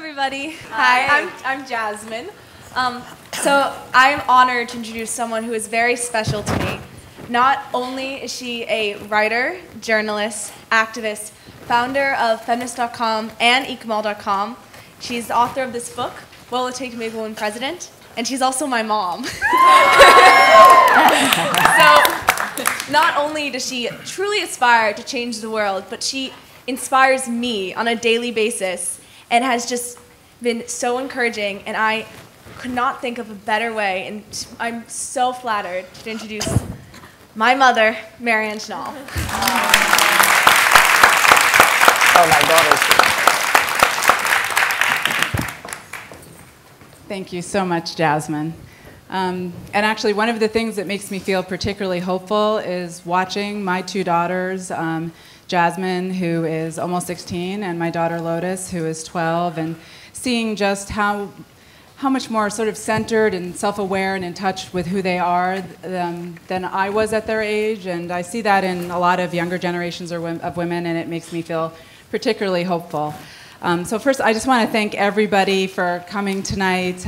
everybody. Hi, I'm Jasmine. So I'm honored to introduce someone who is very special to me. Not only is she a writer, journalist, activist, founder of Feminist.com and Ecomal.com, she's the author of this book, What Will It Take to Make a Woman President? And she's also my mom. So not only does she truly aspire to change the world, but she inspires me on a daily basis and has just been so encouraging, and I could not think of a better way, and I'm so flattered to introduce my mother, Marianne Schnall. Oh, my daughter's here. Thank you so much, Jasmine. And actually, one of the things that makes me feel particularly hopeful is watching my two daughters, Jasmine, who is almost 16, and my daughter Lotus, who is 12, and seeing just how much more sort of centered and self-aware and in touch with who they are than I was at their age. And I see that in a lot of younger generations of women, and it makes me feel particularly hopeful. So first, I just want to thank everybody for coming tonight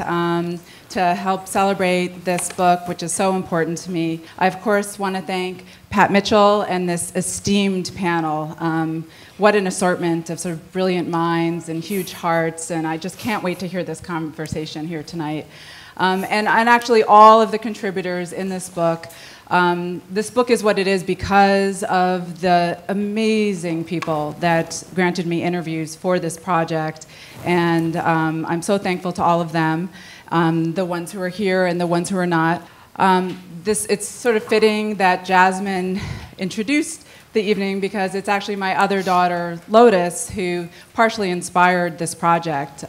to help celebrate this book, which is so important to me. I, of course, want to thank Pat Mitchell and this esteemed panel. What an assortment of sort of brilliant minds and huge hearts, and I just can't wait to hear this conversation here tonight. And actually all of the contributors in this book. This book is what it is because of the amazing people that granted me interviews for this project, and I'm so thankful to all of them, the ones who are here and the ones who are not. It's sort of fitting that Jasmine introduced the evening because it's actually my other daughter, Lotus, who partially inspired this project.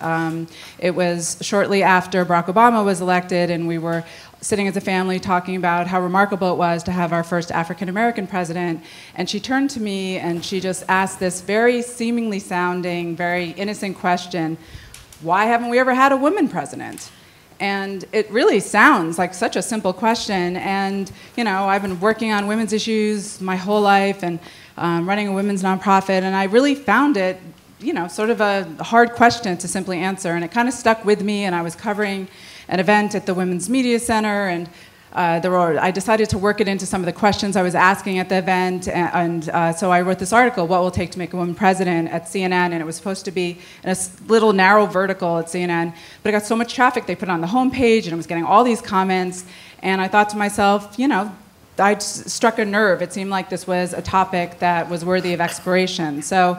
It was shortly after Barack Obama was elected, and we were sitting as a family talking about how remarkable it was to have our first African-American president, and she turned to me and she just asked this very seemingly sounding, very innocent question: why haven't we ever had a woman president? And it really sounds like such a simple question, and you know, I've been working on women's issues my whole life and running a women's nonprofit, and I really found it, you know, sort of a hard question to simply answer, and it kind of stuck with me. And I was covering an event at the Women's Media Center, and I decided to work it into some of the questions I was asking at the event, and so I wrote this article, What Will It Take to Make a Woman President, at CNN, and it was supposed to be in a little narrow vertical at CNN, but it got so much traffic, they put it on the homepage, and it was getting all these comments, and I thought to myself, you know, I struck a nerve. It seemed like this was a topic that was worthy of exploration. So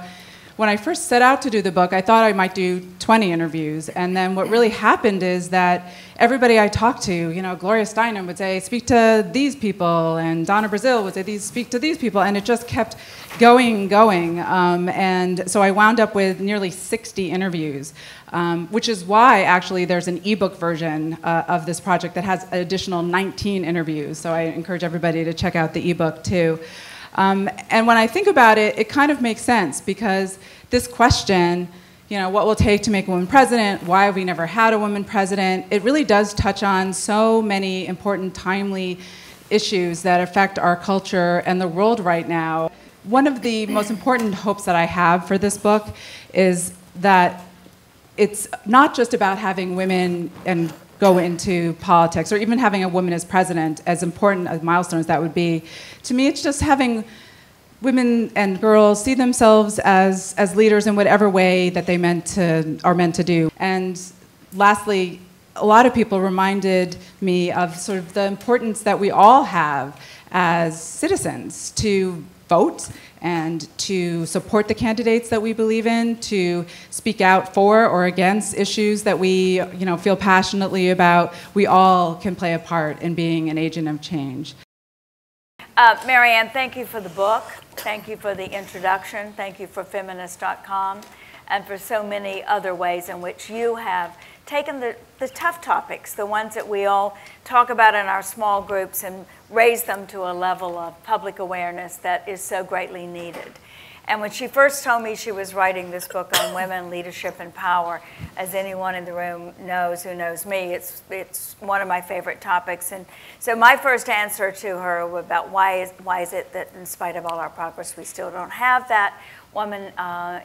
when I first set out to do the book, I thought I might do 20 interviews, and then what really happened is that everybody I talked to, you know, Gloria Steinem would say, speak to these people, and Donna Brazile would say, speak to these people, and it just kept going. And so I wound up with nearly 60 interviews, which is why actually there's an ebook version of this project that has an additional 19 interviews. So I encourage everybody to check out the ebook too. And when I think about it, it kind of makes sense, because this question, you know, what will it take to make a woman president? Why have we never had a woman president? It really does touch on so many important, timely issues that affect our culture and the world right now. One of the most important hopes that I have for this book is that it's not just about having women and go into politics, or even having a woman as president, as important as milestones that would be. To me, it's just having women and girls see themselves as leaders in whatever way that they are meant to do. And lastly, a lot of people reminded me of sort of the importance that we all have as citizens to vote and to support the candidates that we believe in, to speak out for or against issues that we, you know, feel passionately about. We all can play a part in being an agent of change. Marianne, thank you for the book. Thank you for the introduction. Thank you for Feminist.com, and for so many other ways in which you have taken the tough topics, the ones that we all talk about in our small groups, and raised them to a level of public awareness that is so greatly needed. And when she first told me she was writing this book on women, leadership, and power, as anyone in the room knows who knows me, it's one of my favorite topics. And so my first answer to her about why is it that in spite of all our progress we still don't have that, woman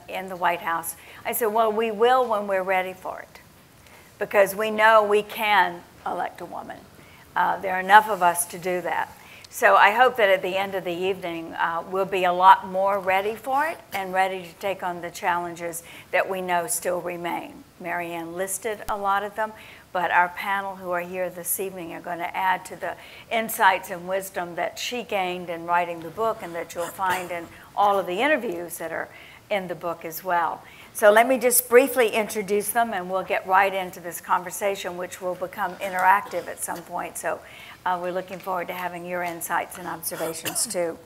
in the White House. I said, well, we will when we're ready for it, because we know we can elect a woman. There are enough of us to do that. So I hope that at the end of the evening, we'll be a lot more ready for it and ready to take on the challenges that we know still remain. Marianne listed a lot of them, but our panel who are here this evening are going to add to the insights and wisdom that she gained in writing the book and that you'll find in all of the interviews that are in the book as well. So let me just briefly introduce them, and we'll get right into this conversation, which will become interactive at some point. So we're looking forward to having your insights and observations too.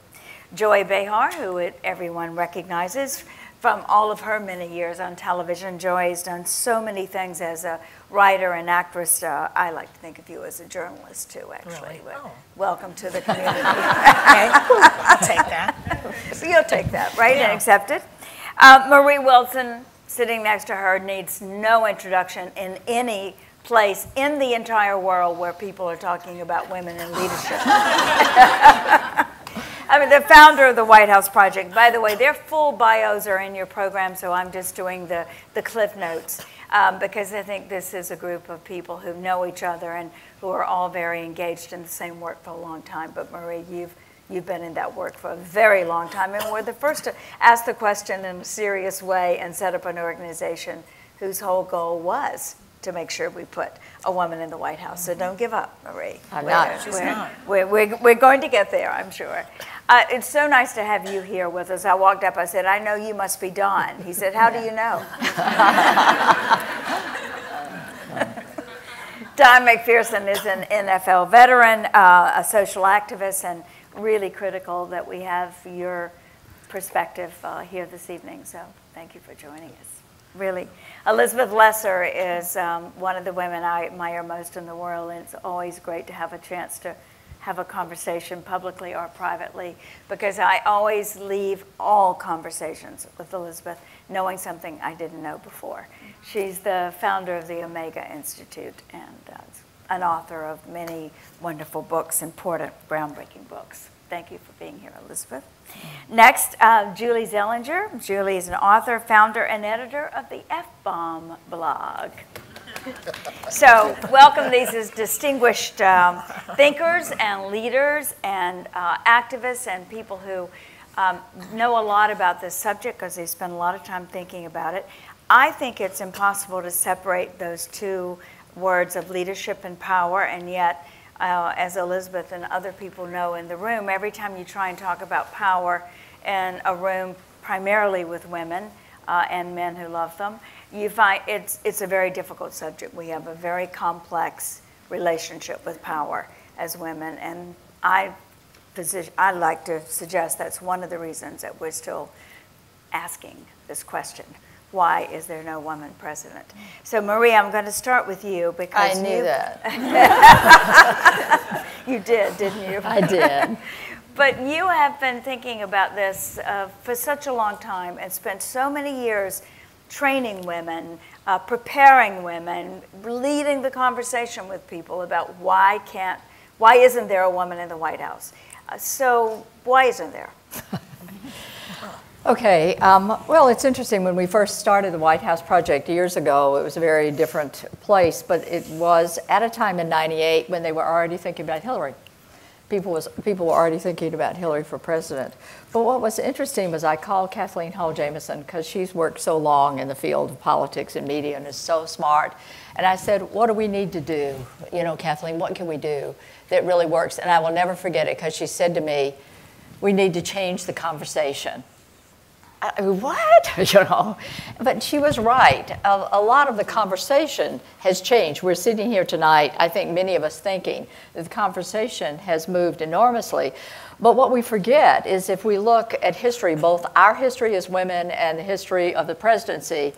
Joy Behar, who everyone recognizes from all of her many years on television. Joy has done so many things as a writer and actress. I like to think of you as a journalist too, actually. Really? Oh. Welcome to the community. Okay, I'll take that. So you'll take that, right, Yeah. and accept it. Marie Wilson, sitting next to her, needs no introduction in any place in the entire world where people are talking about women in leadership. I mean, the founder of the White House Project. By the way, their full bios are in your program, so I'm just doing the cliff notes because I think this is a group of people who know each other and who are all very engaged in the same work for a long time. But Marie, you've been in that work for a very long time, and we're the first to ask the question in a serious way and set up an organization whose whole goal was to make sure we put a woman in the White House. So don't give up, Marie. I'm not. She's not. We're going to get there, I'm sure. It's so nice to have you here with us. I walked up, I said, I know you must be Don. He said, how do you know? Don McPherson is an NFL veteran, a social activist, and really critical that we have your perspective here this evening. So thank you for joining us. Really. Elizabeth Lesser is one of the women I admire most in the world, and it's always great to have a chance to have a conversation publicly or privately, because I always leave all conversations with Elizabeth knowing something I didn't know before. She's the founder of the Omega Institute and an author of many wonderful books, important, groundbreaking books. Thank you for being here, Elizabeth. Next, Julie Zeilinger. Julie is an author, founder, and editor of the FBomb blog. So welcome these as distinguished thinkers and leaders and activists and people who know a lot about this subject because they spend a lot of time thinking about it. I think it's impossible to separate those two words of leadership and power, and yet as Elizabeth and other people know in the room, every time you try and talk about power in a room primarily with women and men who love them, you find it's a very difficult subject. We have a very complex relationship with power as women, and I like to suggest that's one of the reasons that we're still asking this question. Why is there no woman president? So Marie, I'm going to start with you because I knew that. You did, didn't you? I did. But you have been thinking about this for such a long time and spent so many years training women, preparing women, leading the conversation with people about why isn't there a woman in the White House? So why isn't there? Okay, well, it's interesting. When we first started the White House Project years ago, it was a very different place, but it was at a time in '98 when they were already thinking about Hillary. People were already thinking about Hillary for president. But what was interesting was I called Kathleen Hall Jamieson, because she's worked so long in the field of politics and media and is so smart. And I said, what do we need to do? You know, Kathleen, what can we do that really works? And I will never forget it, because she said to me, we need to change the conversation. What? You know, but she was right. A lot of the conversation has changed. We're sitting here tonight, I think many of us thinking that the conversation has moved enormously. But what we forget is if we look at history, both our history as women and the history of the presidency,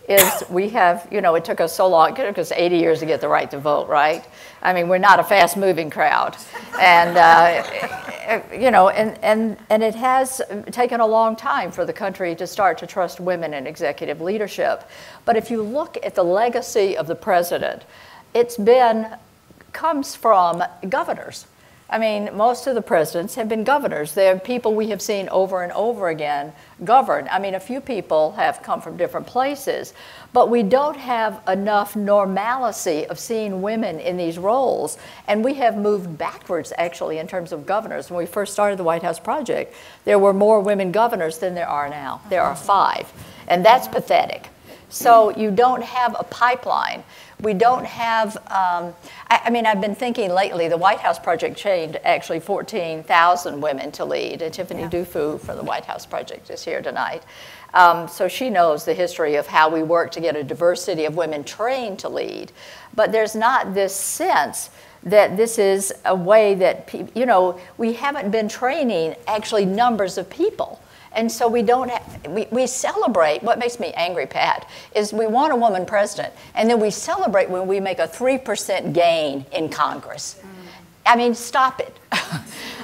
is we have, you know, it took us so long, it took us 80 years to get the right to vote, right? I mean, we're not a fast-moving crowd. And, you know, and it has taken a long time for the country to start to trust women in executive leadership. But if you look at the legacy of the president, comes from governors. I mean, most of the presidents have been governors. They're people we have seen over and over again govern. I mean, a few people have come from different places, but we don't have enough normalcy of seeing women in these roles. And we have moved backwards, actually, in terms of governors. When we first started the White House Project, there were more women governors than there are now. There are 5, and that's pathetic. So you don't have a pipeline. We don't have, I mean, I've been thinking lately, the White House Project trained actually 14,000 women to lead, and Tiffany Dufu from the White House Project is here tonight. So she knows the history of how we work to get a diversity of women trained to lead. But there's not this sense that this is a way that, you know, we haven't been training actually numbers of people. And so we don't we celebrate, what makes me angry, Pat, is we want a woman president, and then we celebrate when we make a 3% gain in Congress. I mean, stop it.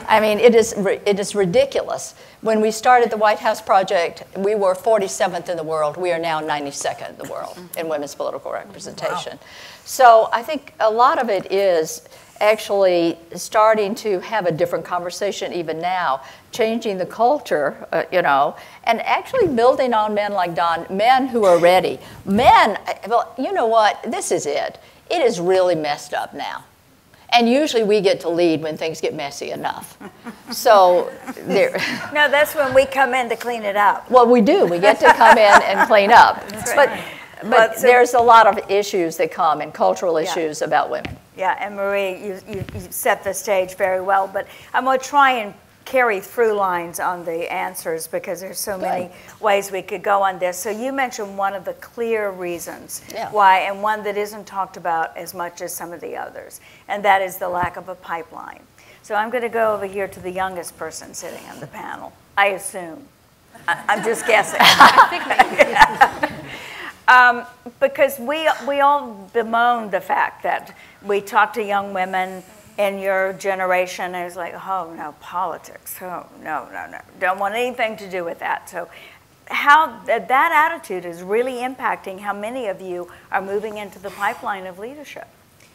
I mean, it is ridiculous. When we started the White House Project, we were 47th in the world. We are now 92nd in the world in women's political representation. Wow. So I think a lot of it is actually starting to have a different conversation even now, changing the culture, you know, and actually building on men like Don, men who are ready. Men, well, you know what, this is it. It is really messed up now. And usually we get to lead when things get messy enough. So there. No, that's when we come in to clean it up. Well, we do. We get to come in and clean up. That's right. But there's a lot of issues that come, and cultural issues about women. Yeah, and Marie, you set the stage very well, but I'm going to try and carry through lines on the answers because there's so many ways we could go on this. So you mentioned one of the clear reasons why, and one that isn't talked about as much as some of the others, and that is the lack of a pipeline. So I'm going to go over here to the youngest person sitting on the panel, I assume. I'm just guessing. I think maybe, yeah. Because we all bemoan the fact that we talk to young women in your generation, and it's like, oh no, politics, oh no, don't want anything to do with that. So how that attitude is really impacting how many of you are moving into the pipeline of leadership.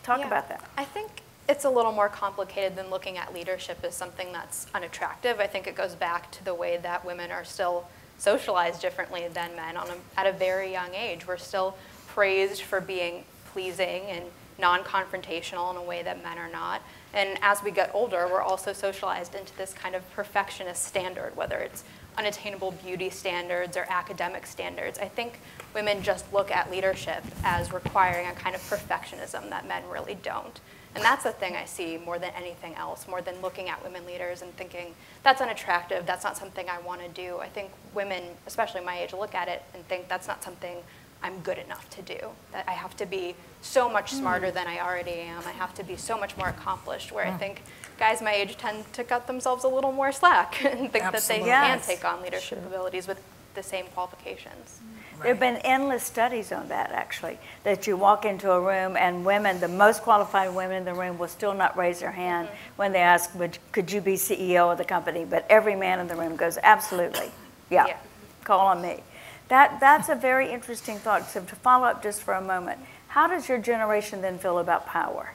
Talk about that. I think it's a little more complicated than looking at leadership as something that's unattractive. I think it goes back to the way that women are still socialized differently than men at a very young age. We're still praised for being pleasing and non-confrontational in a way that men are not. And as we get older, we're also socialized into this kind of perfectionist standard, whether it's unattainable beauty standards or academic standards. I think women just look at leadership as requiring a kind of perfectionism that men really don't. And that's the thing I see more than anything else, more than looking at women leaders and thinking, that's unattractive, that's not something I want to do. I think women, especially my age, look at it and think that's not something I'm good enough to do, that I have to be so much smarter than I already am. I have to be so much more accomplished, where I think guys my age tend to cut themselves a little more slack and think that they can take on leadership abilities with the same qualifications. There have been endless studies on that, actually, that you walk into a room and women, the most qualified women in the room, will still not raise their hand when they ask, could you be CEO of the company? But every man in the room goes, absolutely, yeah. Call on me. That's a very interesting thought. So to follow up just for a moment, how does your generation then feel about power?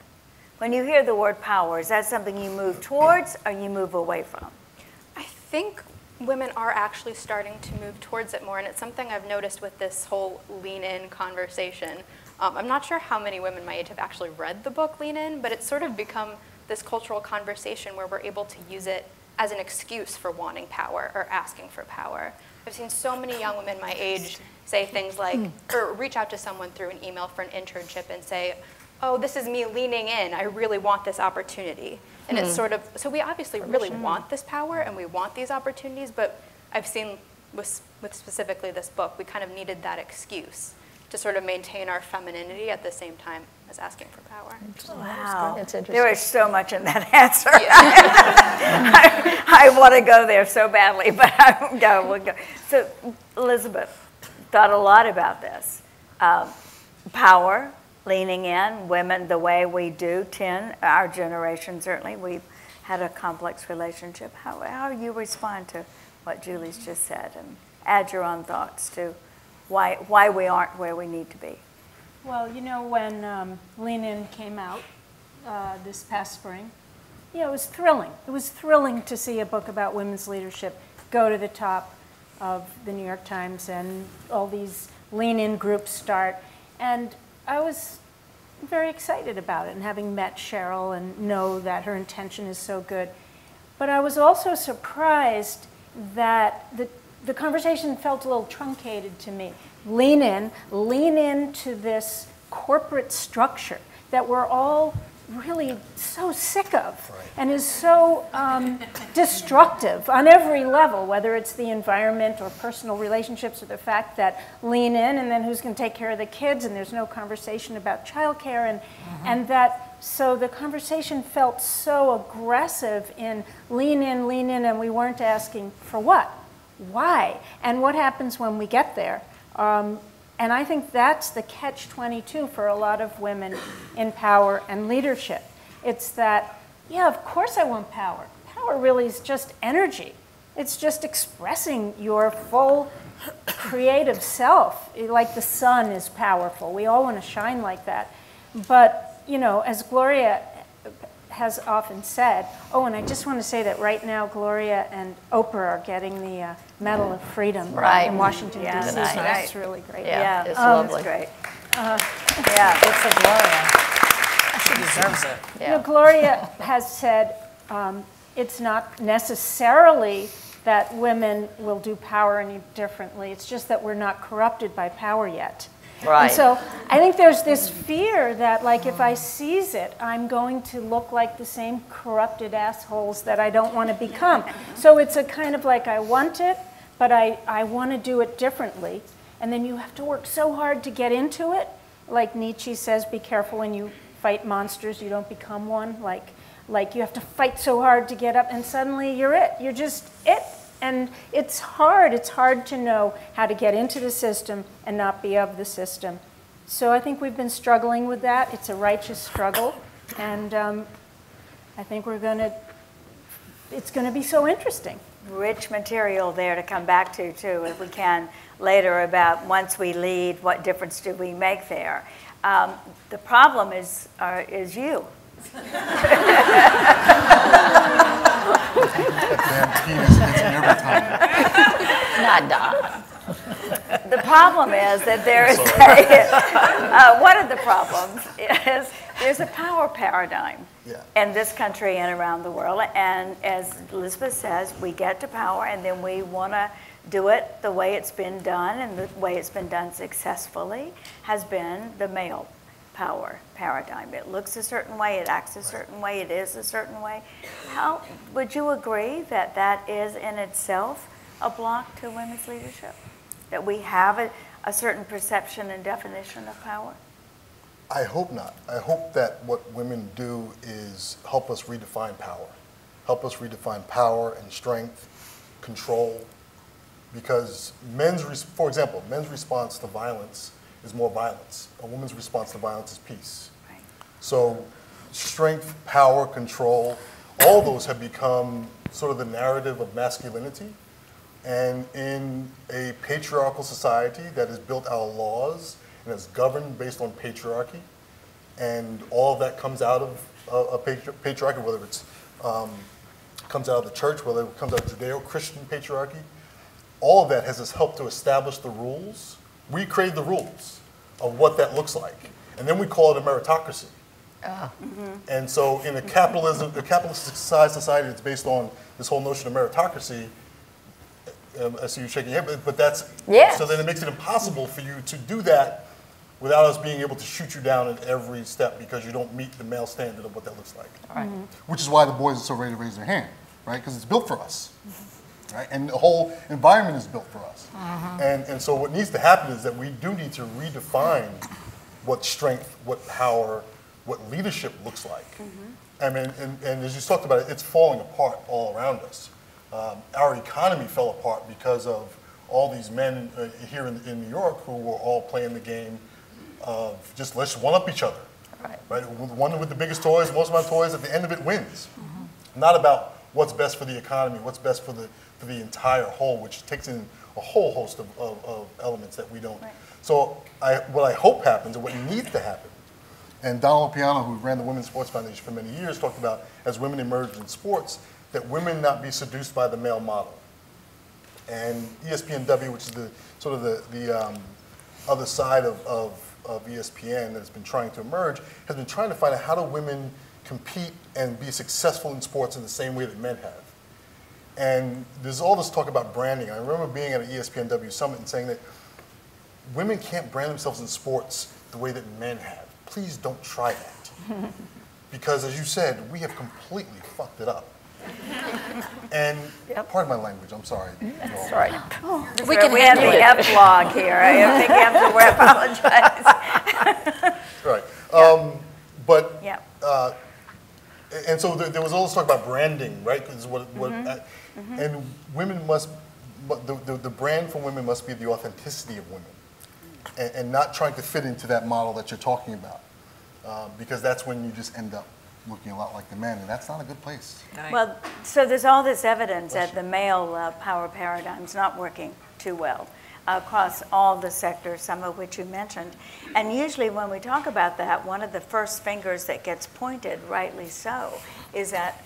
When you hear the word power, is that something you move towards or you move away from? I think women are actually starting to move towards it more, and it's something I've noticed with this whole Lean In conversation. I'm not sure how many women my age have actually read the book Lean In, but it's sort of become this cultural conversation where we're able to use it as an excuse for wanting power or asking for power. I've seen so many young women my age say things like, or reach out to someone through an email for an internship and say, oh, this is me leaning in, I really want this opportunity. And it's sort of, so we obviously really want this power and we want these opportunities, but I've seen with specifically this book, we kind of needed that excuse to sort of maintain our femininity at the same time as asking for power. Wow, That's interesting. there is so much in that answer. I want to go there so badly, but I won't go. We'll go. So Elizabeth thought a lot about this. Power, leaning in, women the way we do, our generation certainly, we've had a complex relationship. How you respond to what Julie's just said, and add your own thoughts to why we aren't where we need to be. Well, you know, when Lean In came out this past spring, you know, it was thrilling. It was thrilling to see a book about women's leadership go to the top of the New York Times and all these lean-in groups start. And I was very excited about it, and having met Cheryl and know that her intention is so good. But I was also surprised that the conversation felt a little truncated to me. Lean into this corporate structure that we're all really so sick of, and is so destructive on every level, whether it's the environment or personal relationships, or the fact that lean in and then who's going to take care of the kids, and there's no conversation about childcare, and that, so the conversation felt so aggressive in lean in, and we weren't asking for what, why, and what happens when we get there. And I think that's the catch-22 for a lot of women in power and leadership. It's that, yeah, of course I want power. Power really is just energy. It's just expressing your full creative self. Like the sun is powerful. We all want to shine like that. But, you know, as Gloria has often said, oh, and I just want to say that right now Gloria and Oprah are getting the Medal of Freedom in Washington, D.C. So that's really great. Yeah, it's lovely. It's great. Yeah, good for Gloria. She deserves it. You know, Gloria has said it's not necessarily that women will do power any differently. It's just that we're not corrupted by power yet. Right. And so I think there's this fear that, like, if I seize it, I'm going to look like the same corrupted assholes that I don't want to become. So it's a kind of like, I want it, but I want to do it differently. And then you have to work so hard to get into it. Like Nietzsche says, be careful when you fight monsters, you don't become one. Like you have to fight so hard to get up, and suddenly you're it. You're just it. And it's hard. It's hard to know how to get into the system and not be of the system. So I think we've been struggling with that. It's a righteous struggle. And I think it's going to be so interesting. Rich material there to come back to, too, if we can, later, about once we lead, what difference do we make there? The problem is you. The problem is that there is one of the problems is there's a power paradigm in this country and around the world. And as Elizabeth says, we get to power and then we want to do it the way it's been done, and the way it's been done successfully has been the male power paradigm. It looks a certain way, it acts a certain way, it is a certain way. How would you agree that that is in itself a block to women's leadership? That we have a certain perception and definition of power? I hope not. I hope that what women do is help us redefine power. Help us redefine power and strength, control. Because for example, men's response to violence is more violence. A woman's response to violence is peace. Right. So strength, power, control, all those have become sort of the narrative of masculinity. And in a patriarchal society that has built our laws and is governed based on patriarchy, and all of that comes out of a patriarchy, whether it's comes out of the church, whether it comes out of Judeo-Christian patriarchy, all of that has helped to establish the rules. We create the rules of what that looks like, and then we call it a meritocracy. And so in a capitalistic society that's based on this whole notion of meritocracy, I see you shaking your head, but that's, so then it makes it impossible for you to do that without us being able to shoot you down at every step because you don't meet the male standard of what that looks like. Right. Which is why the boys are so ready to raise their hand, right? Because it's built for us. Right? And the whole environment is built for us. And so what needs to happen is that we do need to redefine what strength, what power, what leadership looks like. I mean, and as you talked about it, it's falling apart all around us. Our economy fell apart because of all these men here in New York who were all playing the game of just let's one-up each other. Right? One with the biggest toys, most of my toys, at the end of it wins. Not about what's best for the economy, what's best for the entire whole, which takes in a whole host of elements that we don't. So what I hope happens, and what needs to happen, And Donald McPherson, who ran the Women's Sports Foundation for many years, talked about as women emerge in sports, that women not be seduced by the male model. And ESPNW, which is the sort of the other side of ESPN that's been trying to emerge, has been trying to find out how do women compete and be successful in sports in the same way that men have. And there's all this talk about branding. I remember being at an ESPNW summit and saying that women can't brand themselves in sports the way that men have. Please don't try that. Because as you said, we have completely fucked it up. And pardon my language, I'm sorry. That's right. We have the F-log here. I think I have to apologize. Right. But, and so there was all this talk about branding, right? And women must, the brand for women must be the authenticity of women. And not trying to fit into that model that you're talking about. Because that's when you just end up looking a lot like the men, and that's not a good place. Well, so there's all this evidence that the male power paradigm's not working too well across all the sectors, some of which you mentioned. And usually when we talk about that, one of the first fingers that gets pointed, rightly so, is at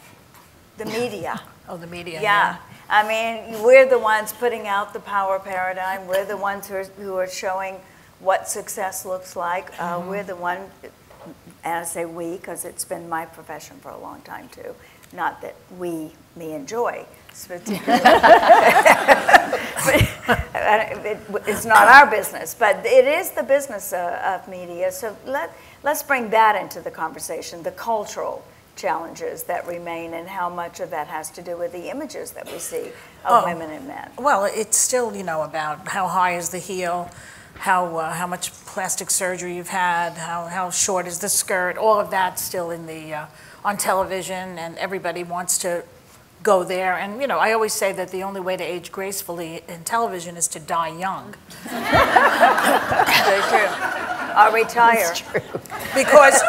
the media. Oh, the media. Yeah. I mean, we're the ones putting out the power paradigm. We're the ones who are showing what success looks like. We're the one, and I say we because it's been my profession for a long time too. Not that me and Joy, it's not our business, but it is the business of media. So let's bring that into the conversation, the cultural challenges that remain and how much of that has to do with the images that we see of women and men. Well, it's still, about how high is the heel, how much plastic surgery you've had, how short is the skirt, all of that still in the on television, and everybody wants to go there. And I always say that the only way to age gracefully in television is to die young. Very true. Or retire. Because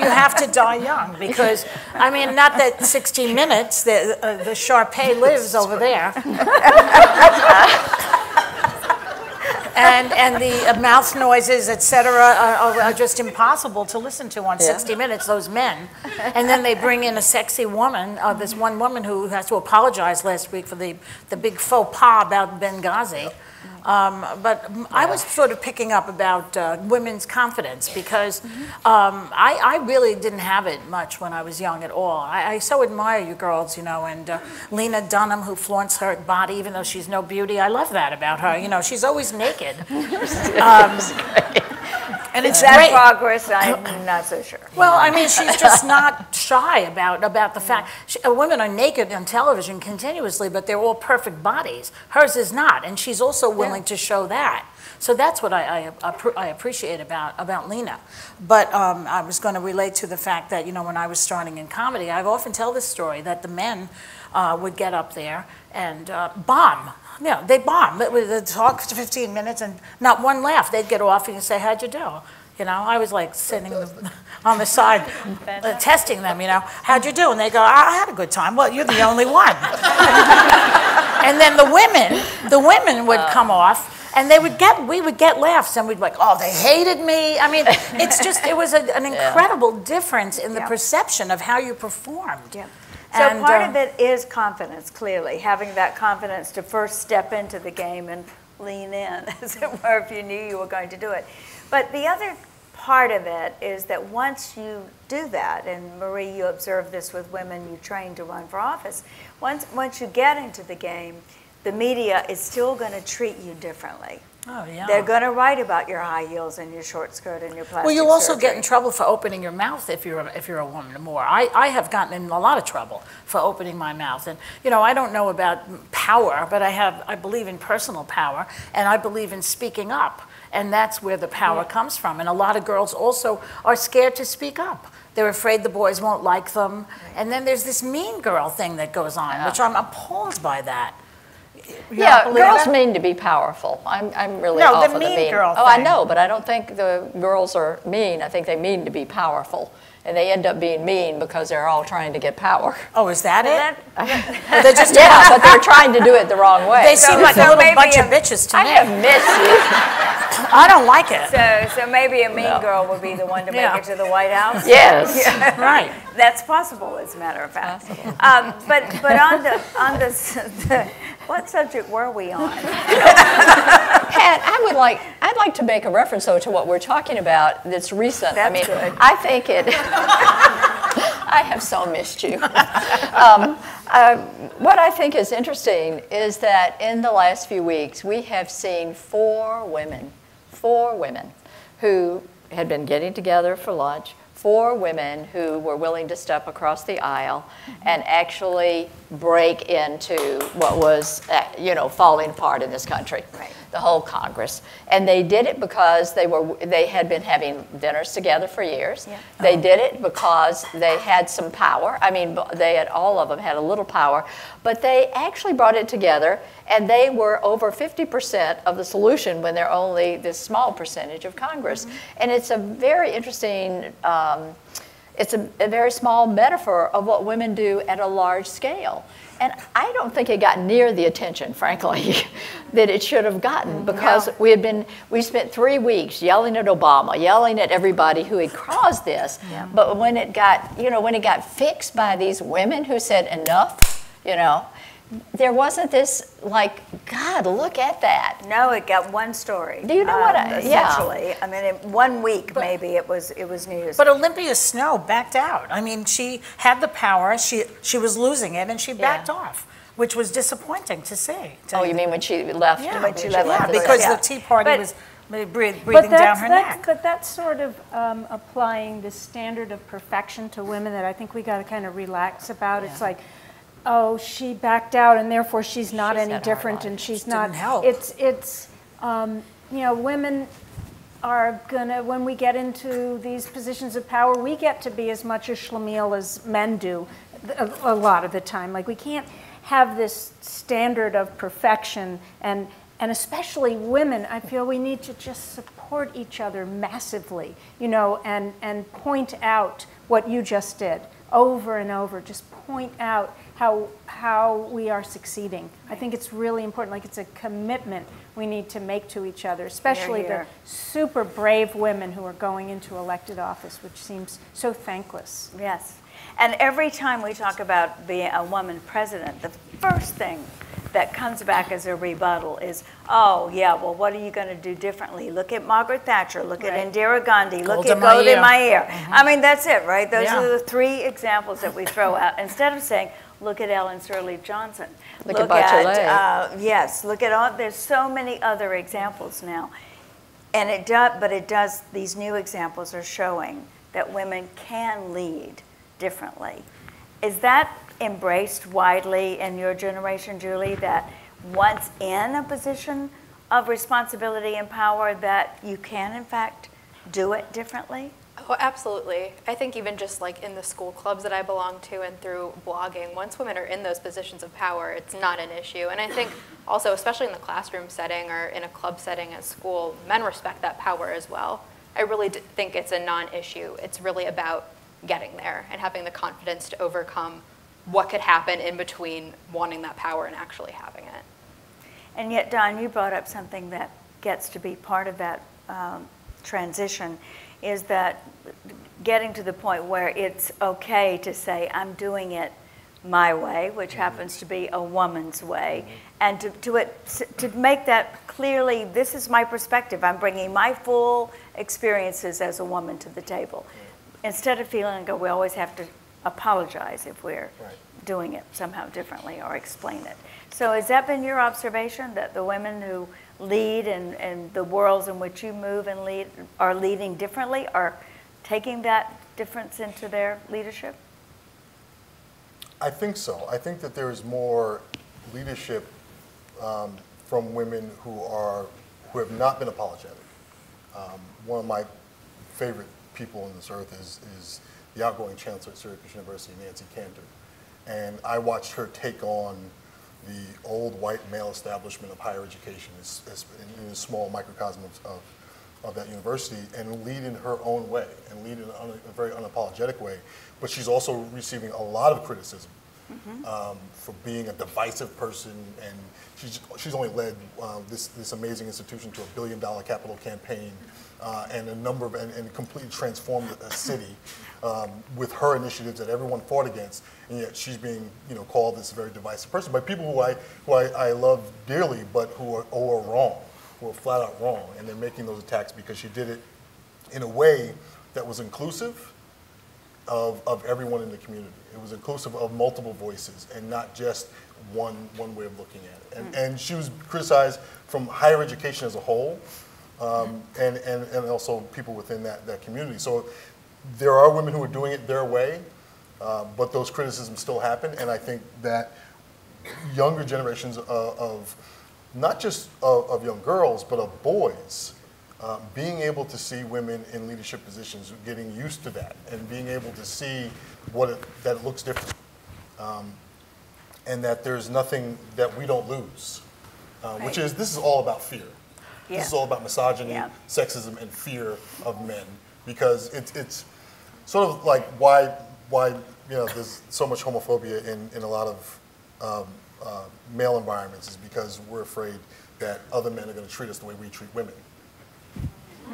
you have to die young. Because not that 60 Minutes, the Sharpay lives over there. And the mouth noises, etc., are just impossible to listen to on 60 Minutes, those men. And then they bring in a sexy woman, this one woman who has to apologize last week for the big faux pas about Benghazi. But I was sort of picking up about women's confidence because I really didn't have it much when I was young at all. I so admire you girls, and Lena Dunham, who flaunts her body even though she's no beauty. I love that about her. She's always naked. And it's that progress, I'm not so sure. Well, she's just not shy about the fact. Women are naked on television continuously, but they're all perfect bodies. Hers is not, and she's also willing to show that. So that's what I appreciate about Lena. But I was going to relate to the fact that, when I was starting in comedy, I've often tell this story that the men would get up there and bomb. They bomb. They'd talk for 15 minutes and not one laugh. They'd get off and say, how'd you do? I was like sitting on the side testing them, how'd you do? And they go, I had a good time. Well, you're the only one. And then the women would come off. And we would get laughs, and we'd be like, oh, they hated me. It was an incredible difference in the perception of how you performed. Yeah. So part of it is confidence, clearly, having that confidence to first step into the game and lean in, as it were, if you knew you were going to do it. But the other part of it is that once you do that, and Marie, you observe this with women you train to run for office, once you get into the game, the media is still going to treat you differently. Oh, yeah. They're going to write about your high heels and your short skirt and your plastic Well, you also surgery. get in trouble for opening your mouth if you're a woman more. I have gotten in a lot of trouble for opening my mouth. And, I don't know about power, but I believe in personal power, and I believe in speaking up. And that's where the power comes from. And a lot of girls also are scared to speak up. They're afraid the boys won't like them. And then there's this mean girl thing that goes on, which I'm appalled by that. Girls mean to be powerful. I'm really all for the mean girl thing. Oh, I know, but I don't think the girls are mean. I think they mean to be powerful. And they end up being mean because they're all trying to get power. Oh, is that it? They're just, but they're trying to do it the wrong way. They seem like a little bunch of bitches to me. I have missed you. I don't like it. So maybe a mean girl would be the one to make it to the White House. Yes. Yeah. Right. That's possible, as a matter of fact. But on the what subject were we on? Pat, I'd like to make a reference though to what we're talking about that's recent. That's I mean, good. I think it. I have so missed you. What I think is interesting is that in the last few weeks we have seen four women who had been getting together for lunch. 4 women who were willing to step across the aisle and actually break into what was, falling apart in this country, right. The whole Congress. And they did it because they had been having dinners together for years. Yeah. They did it because they had some power. I mean, all of them had a little power, but they actually brought it together, and they were over 50% of the solution when they're only this small percentage of Congress. Mm-hmm. And it's a very interesting, it's a very small metaphor of what women do at a large scale. And I don't think it got near the attention, frankly, that it should have gotten, because we spent 3 weeks yelling at Obama, yelling at everybody who had caused this. Yeah. But when it got fixed by these women who said enough, there wasn't this like, God, look at that. No, it got one story. Do you know what? Essentially, I mean, in 1 week maybe it was news. But Olympia Snowe backed out. I mean, she had the power. She was losing it, and she backed off, which was disappointing to see. Oh, you mean when she left? Yeah, when she left. Yeah, because the Tea Party was breathing down her neck. But that's sort of applying the standard of perfection to women that I think we got to kind of relax about. Yeah. It's like, oh, she backed out, and therefore she's not any different, and she's not. Help. It's women are gonna, when we get into these positions of power, we get to be as much a schlemiel as men do, a lot of the time. Like, we can't have this standard of perfection, and especially women. I feel we need to just support each other massively, and point out what you just did over and over. Just point out how we are succeeding. I think it's really important. Like, it's a commitment we need to make to each other, especially the super brave women who are going into elected office, which seems so thankless. Yes. And every time we talk about being a woman president, the first thing that comes back as a rebuttal is, oh, yeah, well, what are you going to do differently? Look at Margaret Thatcher. Look at Indira Gandhi. Look at Golda Meir. Mm-hmm. I mean, that's it, right? Those are the 3 examples that we throw out. Instead of saying, look at Ellen Sirleaf Johnson. Look at Bachelet. Yes, look at all, there's so many other examples now. And it does, these new examples are showing that women can lead differently. Is that embraced widely in your generation, Julie, that once in a position of responsibility and power that you can, in fact, do it differently? Oh, absolutely. I think even just like in the school clubs that I belong to and through blogging, once women are in those positions of power, it's not an issue. And I think also, especially in the classroom setting or in a club setting at school, men respect that power as well. I really think it's a non-issue. It's really about getting there and having the confidence to overcome what could happen in between wanting that power and actually having it. And yet, Don, you brought up something that gets to be part of that transition, is that getting to the point where it's okay to say, I'm doing it my way, which happens to be a woman's way, and to make that clearly, this is my perspective. I'm bringing my full experiences as a woman to the table. Instead of feeling like we always have to apologize if we're doing it somehow differently or explain it. So has that been your observation, that the women who lead and the worlds in which you move and lead are leading differently, are taking that difference into their leadership? I think so. I think that there is more leadership from women who have not been apologetic. One of my favorite people on this earth is the outgoing chancellor at Syracuse University, Nancy Cantor. And I watched her take on the old white male establishment of higher education in a small microcosm of that university, and lead in her own way, and lead in a very unapologetic way. But she's also receiving a lot of criticism for being a divisive person, and she's only led this amazing institution to $1 billion capital campaign, and a number of and completely transformed a city with her initiatives that everyone fought against, and yet she's being called this very divisive person by people who I love dearly, but who are wrong, who are flat out wrong, and they're making those attacks because she did it in a way that was inclusive of everyone in the community. It was inclusive of multiple voices and not just one way of looking at it. And she was criticized from higher education as a whole, and also people within that community. So there are women who are doing it their way, but those criticisms still happen. And I think that younger generations of not just of young girls, but of boys, being able to see women in leadership positions, getting used to that, and being able to see that it looks different, and that there's nothing that we don't lose, which is, this is all about fear. Yeah. This is all about misogyny, sexism, and fear of men, because it's sort of like why there's so much homophobia in a lot of male environments, is because we're afraid that other men are going to treat us the way we treat women.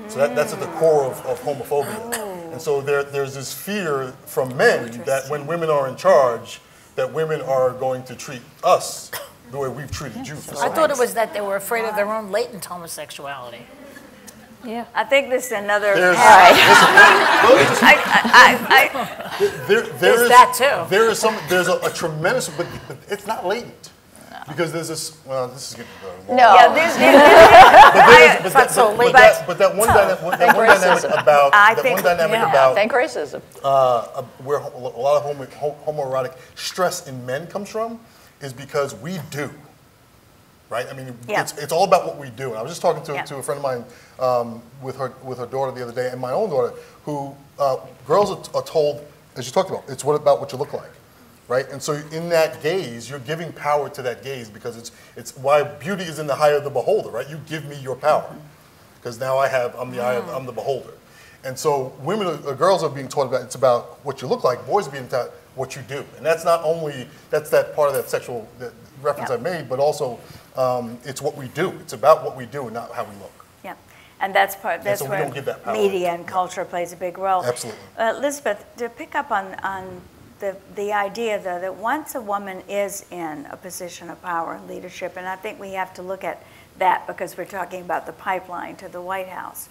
So that's at the core of homophobia. And so there's this fear from men that when women are in charge, that women are going to treat us the way we've treated you. I thought it was that they were afraid of their own latent homosexuality. Yeah. I think this is another... There's that too. There's a tremendous, but it's not latent. Because there's this, well, this is getting long. No. Yeah, but that one dynamic about thank racism. Where a lot of homoerotic stress in men comes from is because we do, right? I mean, it's all about what we do. And I was just talking to a friend of mine with her daughter the other day, and my own daughter, who girls are told, as you talked about, it's about what you look like. Right? And so in that gaze, you're giving power to that gaze, because it's why beauty is in the eye of the beholder, right? You give me your power, because now I'm the beholder. And so girls are being taught it's about what you look like, boys are being taught what you do. And that's not only, that's that part of that sexual reference I made, but also it's what we do. It's about what we do and not how we look. Yeah, and that's where media and culture plays a big role. Absolutely. Elizabeth, to pick up on the idea, though, that once a woman is in a position of power and leadership, and I think we have to look at that because we're talking about the pipeline to the White House,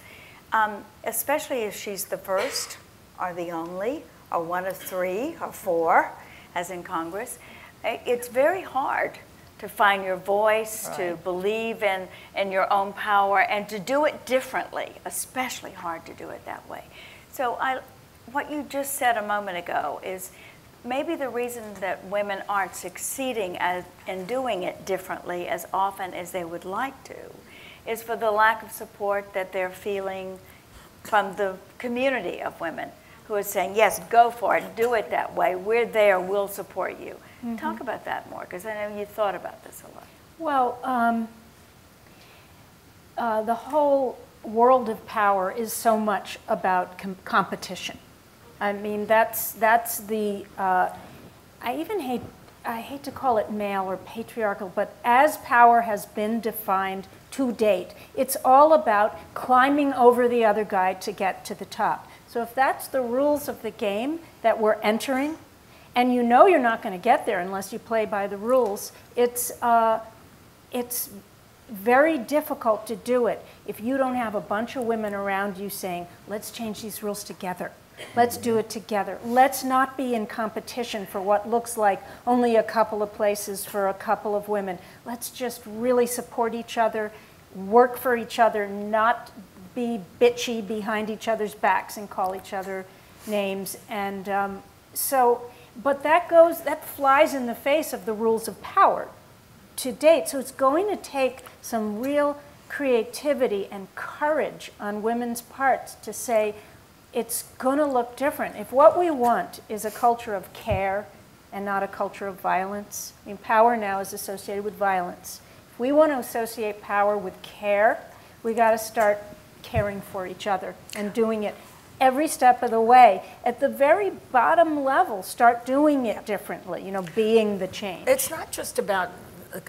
especially if she's the first or the only or one of 3 or 4, as in Congress, it's very hard to find your voice, to believe in your own power, and to do it differently, especially hard to do it that way. So what you just said a moment ago is maybe the reason that women aren't succeeding in doing it differently as often as they would like to is for the lack of support that they're feeling from the community of women who are saying, yes, go for it, do it that way, we're there, we'll support you. Talk about that more, because I know you thought about this a lot. Well, the whole world of power is so much about competition. I mean, that's the, I hate to call it male or patriarchal, but as power has been defined to date, it's all about climbing over the other guy to get to the top. So if that's the rules of the game that we're entering, and you know you're not going to get there unless you play by the rules, it's very difficult to do it if you don't have a bunch of women around you saying, let's change these rules together. Let's do it together. Let's not be in competition for what looks like only a couple of places for a couple of women. Let's just really support each other, work for each other, not be bitchy behind each other's backs and call each other names. And but that flies in the face of the rules of power to date. So it's going to take some real creativity and courage on women's parts to say, it's going to look different. If what we want is a culture of care and not a culture of violence, I mean, power now is associated with violence. If we want to associate power with care, we got to start caring for each other and doing it every step of the way. At the very bottom level, start doing it differently, being the change. It's not just about,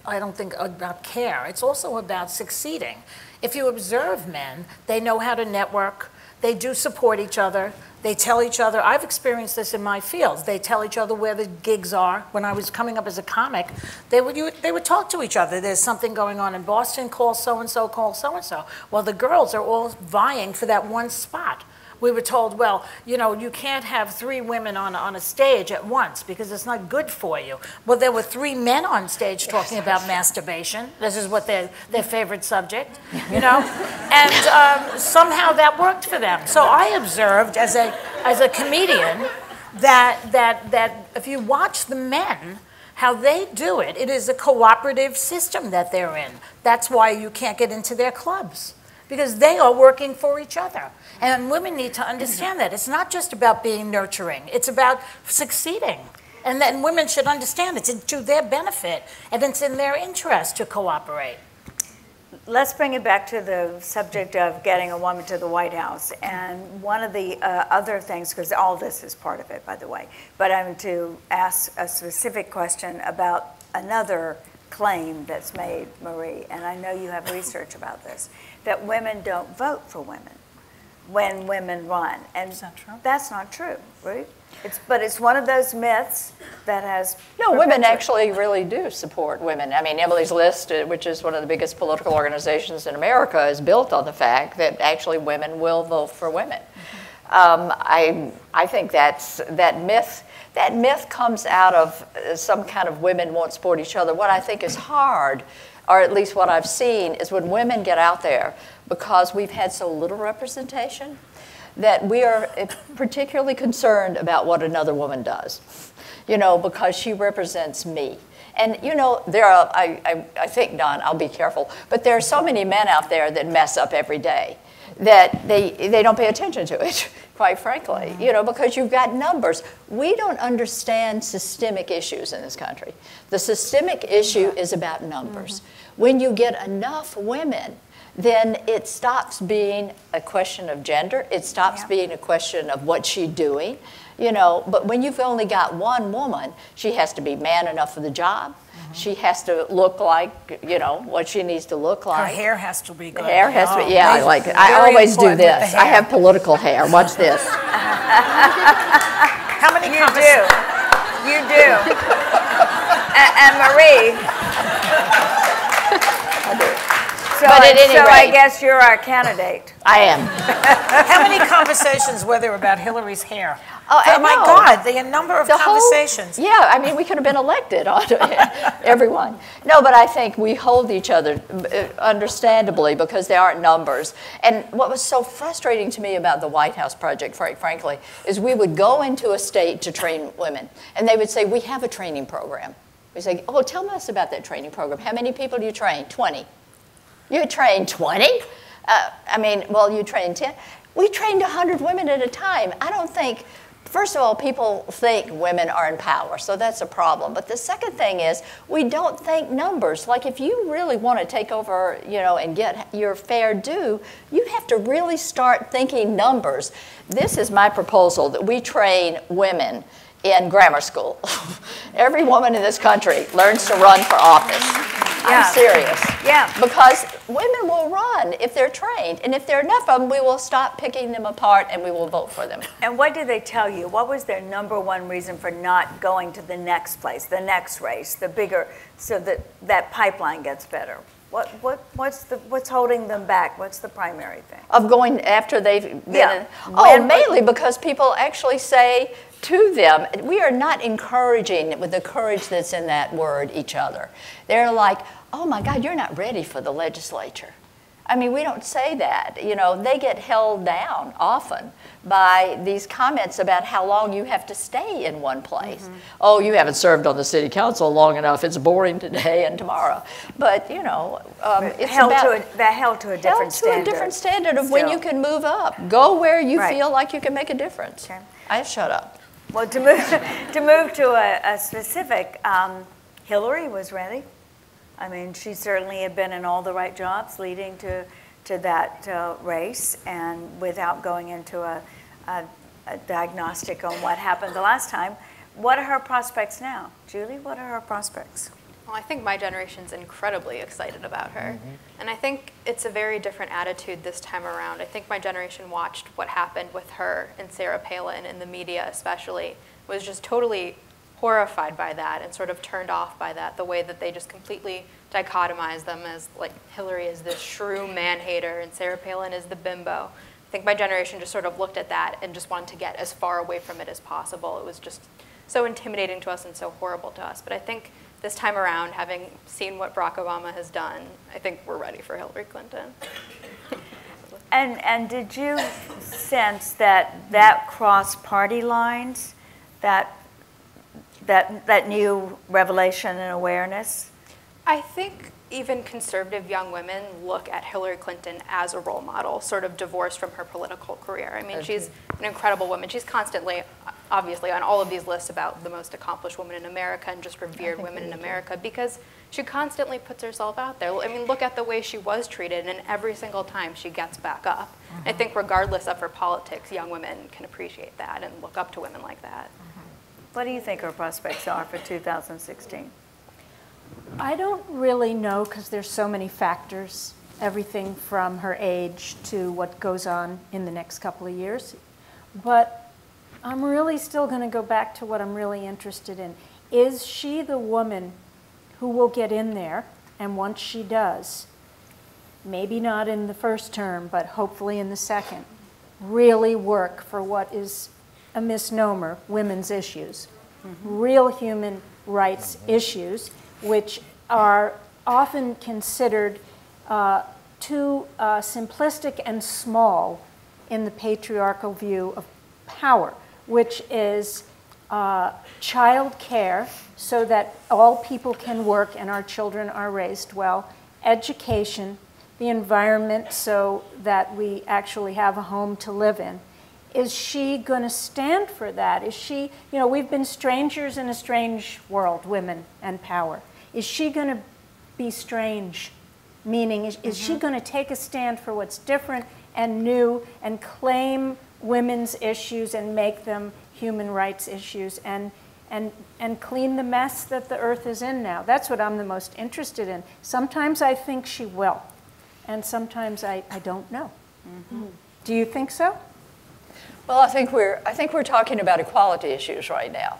I don't think, about care. It's also about succeeding. If you observe men, they know how to network. They do support each other. They tell each other, I've experienced this in my fields. They tell each other where the gigs are. When I was coming up as a comic, they would talk to each other. There's something going on in Boston, call so-and-so, call so-and-so. Well, the girls are all vying for that one spot. We were told, well, you can't have 3 women on a stage at once because it's not good for you. Well, there were 3 men on stage talking about masturbation. This is what their favorite subject, And somehow that worked for them. So I observed as a comedian that if you watch the men, how they do it, it is a cooperative system that they're in. That's why you can't get into their clubs, because they are working for each other. And women need to understand that. It's not just about being nurturing. It's about succeeding. And then women should understand it's to their benefit, and it's in their interest to cooperate. Let's bring it back to the subject of getting a woman to the White House. And one of the other things, because all this is part of it, by the way, but I'm to ask a specific question about another claim that's made, Marie, and I know you have research about this, that women don't vote for women when women run. And is that true? That's not true, right? But it's one of those myths that has... No, women actually really do support women. I mean, Emily's List, which is one of the biggest political organizations in America, is built on the fact that actually women will vote for women. I think that myth comes out of some kind of women won't support each other. What I think is hard, or at least what I've seen, is when women get out there, because we've had so little representation, that we are particularly concerned about what another woman does, because she represents me. And there are, I think, Don, I'll be careful, but there are so many men out there that mess up every day that they don't pay attention to it, quite frankly, because you've got numbers. We don't understand systemic issues in this country. The systemic issue is about numbers. When you get enough women, then it stops being a question of gender. It stops being a question of what's she doing, But when you've only got one woman, she has to be man enough for the job. She has to look like, what she needs to look like. Her hair has to be good. Hair has to be, I always do this. I have political hair. Watch this. How many you do? You do. And Marie. I do. So I guess you're our candidate. I am. How many conversations were there about Hillary's hair? Oh my God, the number of conversations. We could have been elected, everyone. No, but I think we hold each other, understandably, because there aren't numbers. And what was so frustrating to me about the White House project, frankly, is we would go into a state to train women, and they would say, we have a training program. We say, oh, tell us about that training program. How many people do you train? 20. You trained 20? You trained 10. We trained 100 women at a time. I don't think, first of all, people think women are in power, so that's a problem. But the second thing is, we don't think numbers. Like, if you really want to take over, and get your fair due, you have to really start thinking numbers. This is my proposal, that we train women in grammar school. Every woman in this country learns to run for office. I'm serious. Yeah. Because women will run if they're trained. And if there are enough of them, we will stop picking them apart and we will vote for them. And what did they tell you? What was their number one reason for not going to the next place, the next race, the bigger, so that pipeline gets better? What's holding them back? What's the primary thing? Of going after they've been mainly because people actually say to them, we are not encouraging with the courage that's in that word each other. They're like, oh my God, you're not ready for the legislature. We don't say that. They get held down often by these comments about how long you have to stay in one place. Oh, you haven't served on the city council long enough. It's boring today and tomorrow. But, it's held to a different standard. A different standard of when you can move up. Go where you feel like you can make a difference. Okay. I shut up. Well, to move to a specific, Hillary was ready. She certainly had been in all the right jobs leading to that race, and without going into a diagnostic on what happened the last time. What are her prospects now? Julie, what are her prospects? Well, I think my generation's incredibly excited about her. And I think it's a very different attitude this time around. I think my generation watched what happened with her and Sarah Palin in the media especially, was just totally horrified by that and sort of turned off by that, the way that they just completely dichotomized them as like Hillary is this shrew man-hater and Sarah Palin is the bimbo. I think my generation just sort of looked at that and just wanted to get as far away from it as possible. It was just so intimidating to us and so horrible to us. But I think this time around, having seen what Barack Obama has done, I think we're ready for Hillary Clinton. And did you sense that crossed party lines, that new revelation and awareness? I think even conservative young women look at Hillary Clinton as a role model, sort of divorced from her political career. I mean, she's an incredible woman. She's constantly, obviously, on all of these lists about the most accomplished women in America and just revered women in America, because she constantly puts herself out there. I mean, look at the way she was treated, and every single time she gets back up. I think regardless of her politics, young women can appreciate that and look up to women like that. What do you think her prospects are for 2016? I don't really know because there's so many factors, everything from her age to what goes on in the next couple of years. But I'm really still going to go back to what I'm really interested in. Is she the woman who will get in there, and once she does, maybe not in the first term, but hopefully in the second, really work for what is a misnomer, women's issues, real human rights issues, which are often considered too simplistic and small in the patriarchal view of power, which is child care so that all people can work and our children are raised well, education, the environment so that we actually have a home to live in. Is she going to stand for that? Is she, you know, we've been strangers in a strange world, women and power. Is she going to be strange? Meaning, is she going to take a stand for what's different and new and claim women's issues and make them human rights issues and clean the mess that the earth is in now? That's what I'm the most interested in. Sometimes I think she will, and sometimes I don't know. Do you think so? Well, I think we're talking about equality issues right now.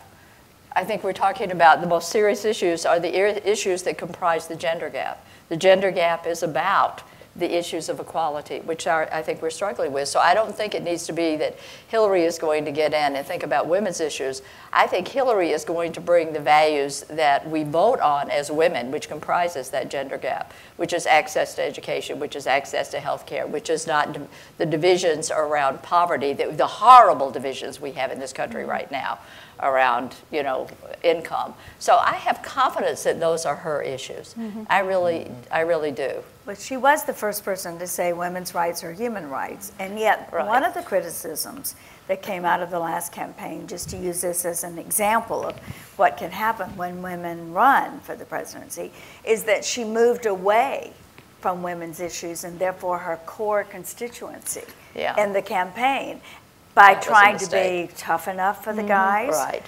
I think we're talking about the most serious issues are the issues that comprise the gender gap. The gender gap is about the issues of equality, which I think we're struggling with. So I don't think it needs to be that Hillary is going to get in and think about women's issues. I think Hillary is going to bring the values that we vote on as women, which comprises that gender gap, which is access to education, which is access to health care, which is not the divisions around poverty, the horrible divisions we have in this country right now around, you know, income. So I have confidence that those are her issues. I really do. But she was the first person to say women's rights are human rights. And yet, one of the criticisms that came out of the last campaign, just to use this as an example of what can happen when women run for the presidency, is that she moved away from women's issues and therefore her core constituency in the campaign by trying to be tough enough for the guys.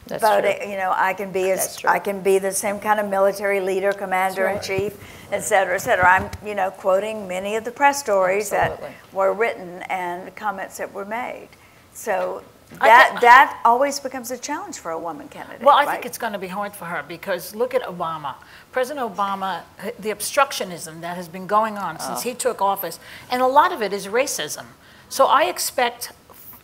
That's voting, true. you know, I can be the same kind of military leader, commander in chief, et cetera, et cetera. I'm, you know, quoting many of the press stories that were written and comments that were made. So that always becomes a challenge for a woman candidate. Well, I think it's going to be hard for her because look at Obama. President Obama, the obstructionism that has been going on since he took office, and a lot of it is racism. So I expect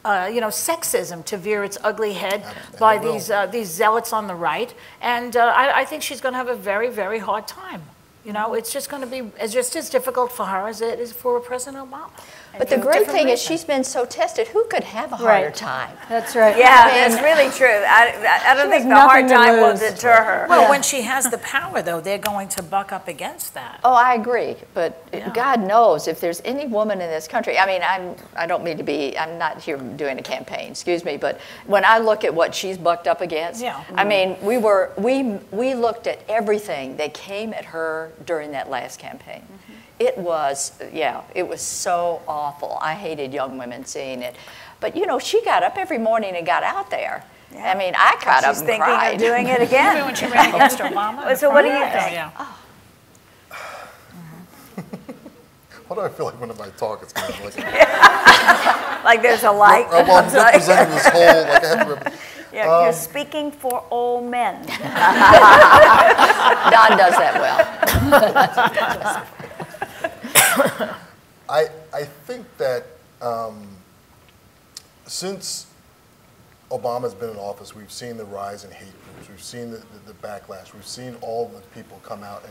you know, sexism to rear its ugly head by these zealots on the right, and I think she's going to have a very, very hard time. You know, it's just going to be just as difficult for her as it is for President Obama. But the great thing is she's been so tested. Who could have a harder time? That's right. Yeah, that's really true. I don't think the hard time will deter her. Well, when she has the power, though, they're going to buck up against that. Oh, I agree. But God knows if there's any woman in this country, I mean, I don't mean to be, I'm not here doing a campaign, excuse me, but when I look at what she's bucked up against, I mean, we looked at everything that came at her during that last campaign. It was, it was so awful. I hated young women seeing it. But, you know, she got up every morning and got out there. I mean, I got up and cried. She's thinking of doing it again. Even when she ran against Obama. So what do you think? Yeah. What do I feel like when I talk? It's kind of like like there's a light. Well, I'm representing this whole, like I have to Yeah, you're speaking for all men. Don does that well. I think that since Obama's been in office, we've seen the rise in hate groups. We've seen the backlash. We've seen all the people come out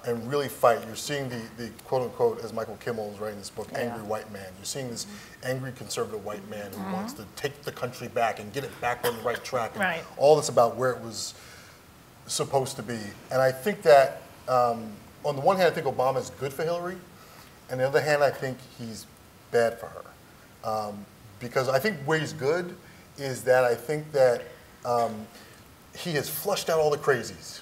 and really fight. You're seeing the quote unquote, as Michael Kimmel is writing this book, angry white man. You're seeing this angry conservative white man who wants to take the country back and get it back on the right track. And all this about where it was supposed to be. And I think that on the one hand, I think Obama is good for Hillary. And on the other hand, I think he's bad for her. Because I think where he's good is that I think that he has flushed out all the crazies.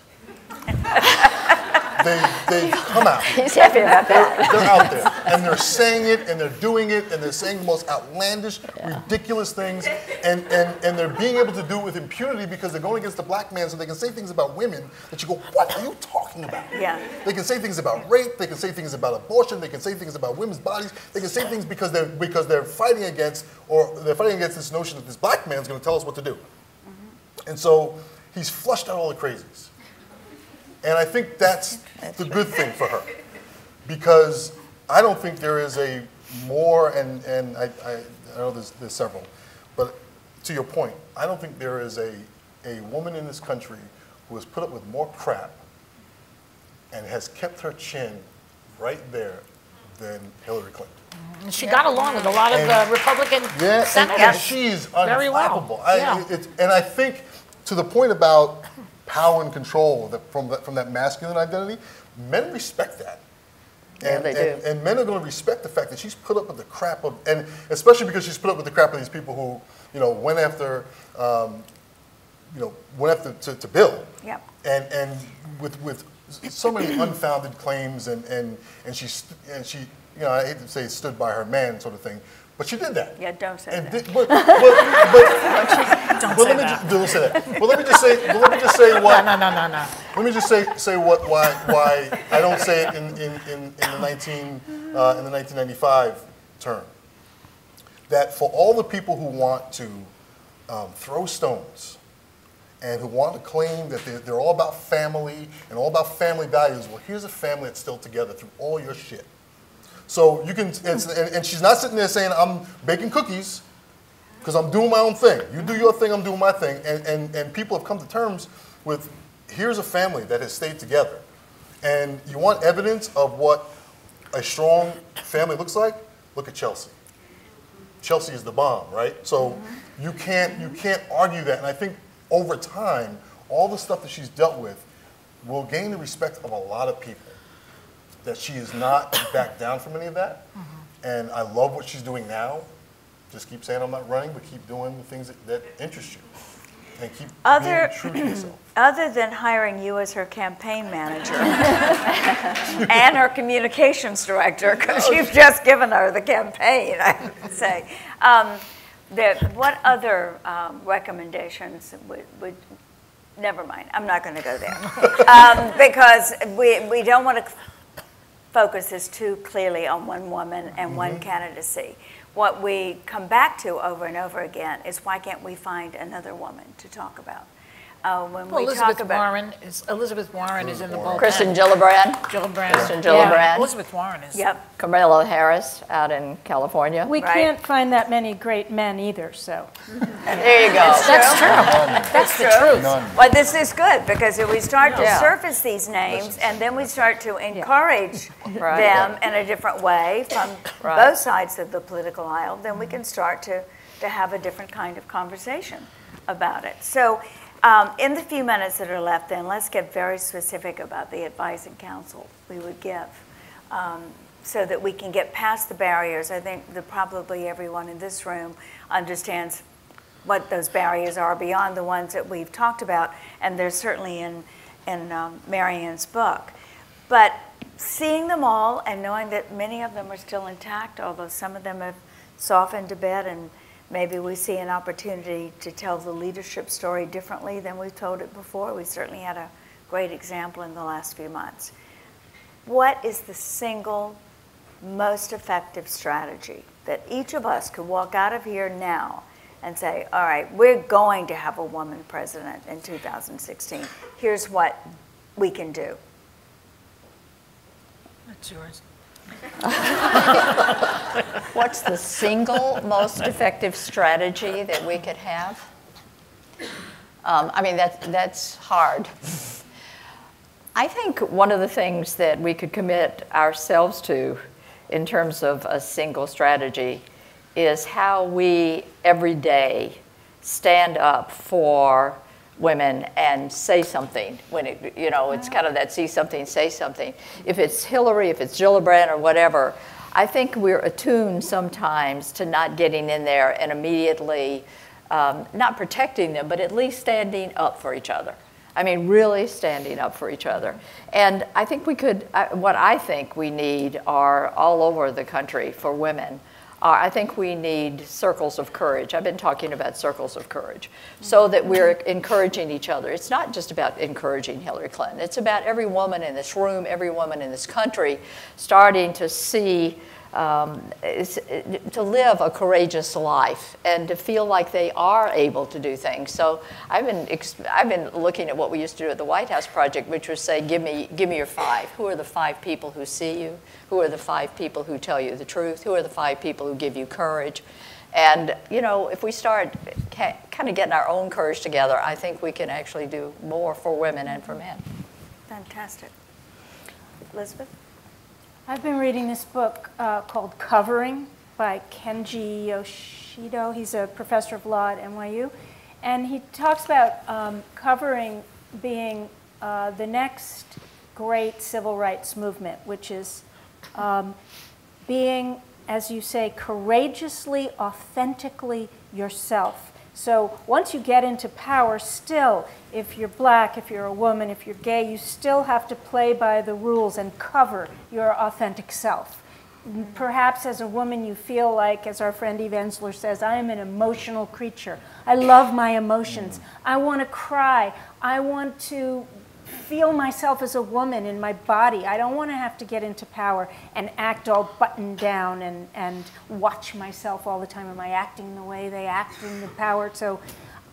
They've come out. He's happy about that. They're out there, and they're saying it, and they're doing it, and they're saying the most outlandish, ridiculous things, and they're being able to do it with impunity because they're going against the black man, so they can say things about women that you go, what are you talking about? Yeah. They can say things about rape, they can say things about abortion, they can say things about women's bodies, they can say things because they're fighting against this notion that this black man's going to tell us what to do. And so he's flushed out all the crazies. And I think that's the good thing for her, because I don't think there is a more, and I know there's several, but to your point, I don't think there is a woman in this country who has put up with more crap and has kept her chin right there than Hillary Clinton. And she got along with a lot of the Republican senators. And she's unflappable. And I think to the point about power and control from that masculine identity, men respect that. And, they do. And men are going to respect the fact that she's put up with the crap of, and especially because she's put up with the crap of these people who, you know, went after to Bill. Yep. And with so many unfounded claims, and she, you know, I hate to say stood by her man sort of thing, but she did that. Yeah, don't say that. Don't say that. Well, let me just say what. No. Let me just say why I don't say it in the 1995 term. That for all the people who want to throw stones and who want to claim that they're all about family and all about family values, well, here's a family that's still together through all your shit. So you can, and she's not sitting there saying, I'm baking cookies because I'm doing my own thing. You do your thing, I'm doing my thing. And people have come to terms with, here's a family that has stayed together. And you want evidence of what a strong family looks like? Look at Chelsea. Chelsea is the bomb, right? So you can't argue that. And I think over time, all the stuff that she's dealt with will gain the respect of a lot of people. That she is not backed down from any of that. And I love what she's doing now. Just keep saying I'm not running, but keep doing the things that interest you. And keep being true to yourself. Other than hiring you as her campaign manager and her communications director, because you've just given her the campaign, I would say. What other recommendations would never mind, I'm not going to go there. Because we don't want to focus this too clearly on one woman and one candidacy. What we come back to over and over again is why can't we find another woman to talk about? Elizabeth Warren is in the bullpen. Kristen Gillibrand. Kristen Gillibrand. Yeah. Elizabeth Warren is. Yep. Kamala Harris out in California. We can't find that many great men either, so. There you go. That's true. That's the truth. Well, this is good because if we start to surface these names and then we start to encourage them in a different way from both sides of the political aisle, then we can start to have a different kind of conversation about it. So. In the few minutes that are left, then, let's get very specific about the advice and counsel we would give so that we can get past the barriers. I think that probably everyone in this room understands what those barriers are beyond the ones that we've talked about, and they're certainly in Marianne's book. But seeing them all and knowing that many of them are still intact, although some of them have softened a bit, and maybe we see an opportunity to tell the leadership story differently than we've told it before. We certainly had a great example in the last few months. What is the single most effective strategy that each of us could walk out of here now and say, all right, we're going to have a woman president in 2016. Here's what we can do. That's yours. What's the single most effective strategy that we could have? I mean, that's hard. I think one of the things that we could commit ourselves to in terms of a single strategy is how we every day stand up for women and say something when it, you know, it's kind of that see something, say something. If it's Hillary, if it's Gillibrand or whatever, I think we're attuned sometimes to not getting in there and immediately not protecting them, but at least standing up for each other. I mean, really standing up for each other. And I think we could, what I think we need are all over the country for women. I think we need circles of courage. I've been talking about circles of courage so that we're encouraging each other. It's not just about encouraging Hillary Clinton. It's about every woman in this room, every woman in this country starting to see, to live a courageous life and to feel like they are able to do things. So I've been looking at what we used to do at the White House Project, which was say, give me your 5. Who are the 5 people who see you? Who are the 5 people who tell you the truth? Who are the 5 people who give you courage? And, you know, if we start kind of getting our own courage together, I think we can actually do more for women and for men. Fantastic. Elizabeth? I've been reading this book called Covering by Kenji Yoshido. He's a professor of law at NYU. And he talks about covering being the next great civil rights movement, which is being, as you say, courageously, authentically yourself. So once you get into power, still, if you're black, if you're a woman, if you're gay, you still have to play by the rules and cover your authentic self. Perhaps as a woman you feel like, as our friend Eve Ensler says, I am an emotional creature. I love my emotions. I want to cry. I want to feel myself as a woman in my body. I don't want to have to get into power and act all buttoned down and watch myself all the time. Am I acting the way they act in the power? So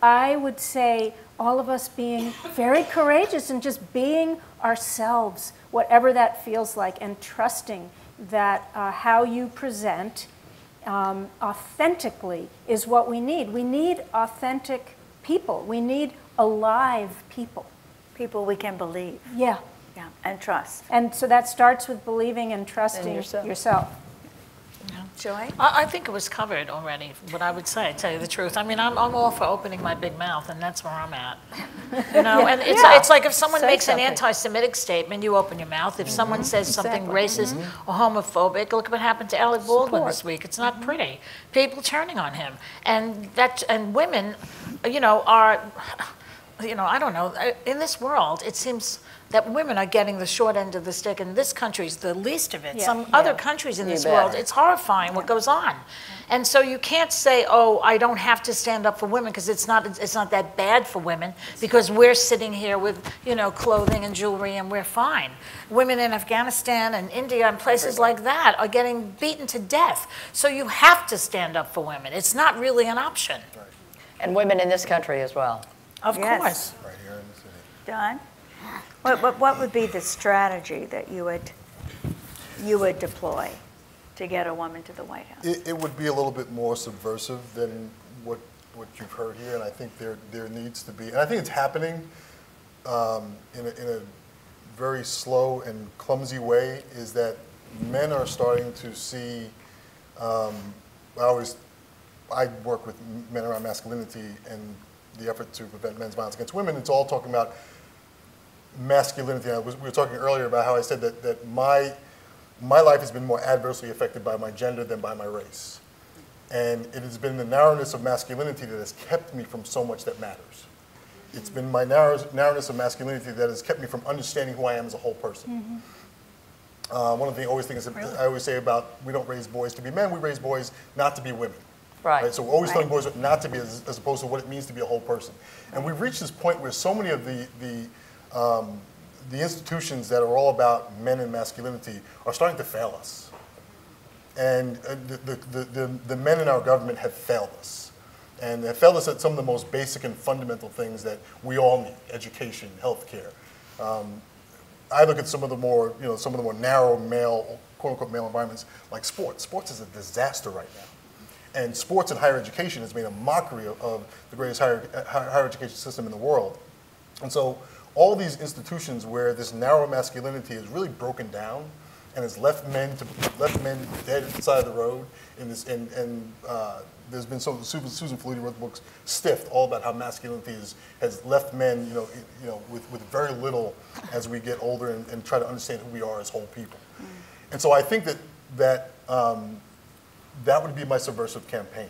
I would say all of us being very courageous and just being ourselves, whatever that feels like, and trusting that how you present authentically is what we need. We need authentic people. We need alive people. People we can believe. Yeah. Yeah, and trust. And so that starts with believing and trusting yourself. Yeah. Joy? I think it was covered already, what I would say, tell you the truth. I mean, I'm all for opening my big mouth, and that's where I'm at. You know, and it's like if someone makes an anti-Semitic statement, you open your mouth. If someone says something racist or homophobic, look at what happened to Alec Baldwin this week. It's not pretty. People turning on him. And women, you know, are, you know, I don't know, in this world, it seems that women are getting the short end of the stick, and this country's the least of it. Some other countries in this world, it's horrifying what goes on. And so you can't say, oh, I don't have to stand up for women, because it's not that bad for women, because we're sitting here with, you know, clothing and jewelry, and we're fine. Women in Afghanistan and India and places like that are getting beaten to death. So you have to stand up for women. It's not really an option. And women in this country as well. Of course. Right here in the city. Don? What would be the strategy that you would deploy to get a woman to the White House? It would be a little bit more subversive than what you've heard here, and I think there needs to be, and I think it's happening in a very slow and clumsy way, is that men are starting to see, I work with men around masculinity and the effort to prevent men's violence against women. It's all talking about masculinity. We were talking earlier about how I said that my life has been more adversely affected by my gender than by my race. And it has been the narrowness of masculinity that has kept me from so much that matters. It's been my narrowness of masculinity that has kept me from understanding who I am as a whole person. one of the I always say about we don't raise boys to be men, we raise boys not to be women. Right. So we're always telling boys not to be as opposed to what it means to be a whole person. And we've reached this point where so many of the institutions that are all about men and masculinity are starting to fail us. And the men in our government have failed us. And they failed us at some of the most basic and fundamental things that we all need: education, healthcare. I look at some of the more narrow male, quote unquote male environments like sports. Sports is a disaster right now. And sports and higher education has made a mockery of the greatest higher education system in the world. And so all these institutions where this narrow masculinity is really broken down and has left men dead at the side of the road. There's been Susan Faludi wrote the books Stiffed, all about how masculinity has left men, with very little as we get older and try to understand who we are as whole people. And so I think that would be my subversive campaign,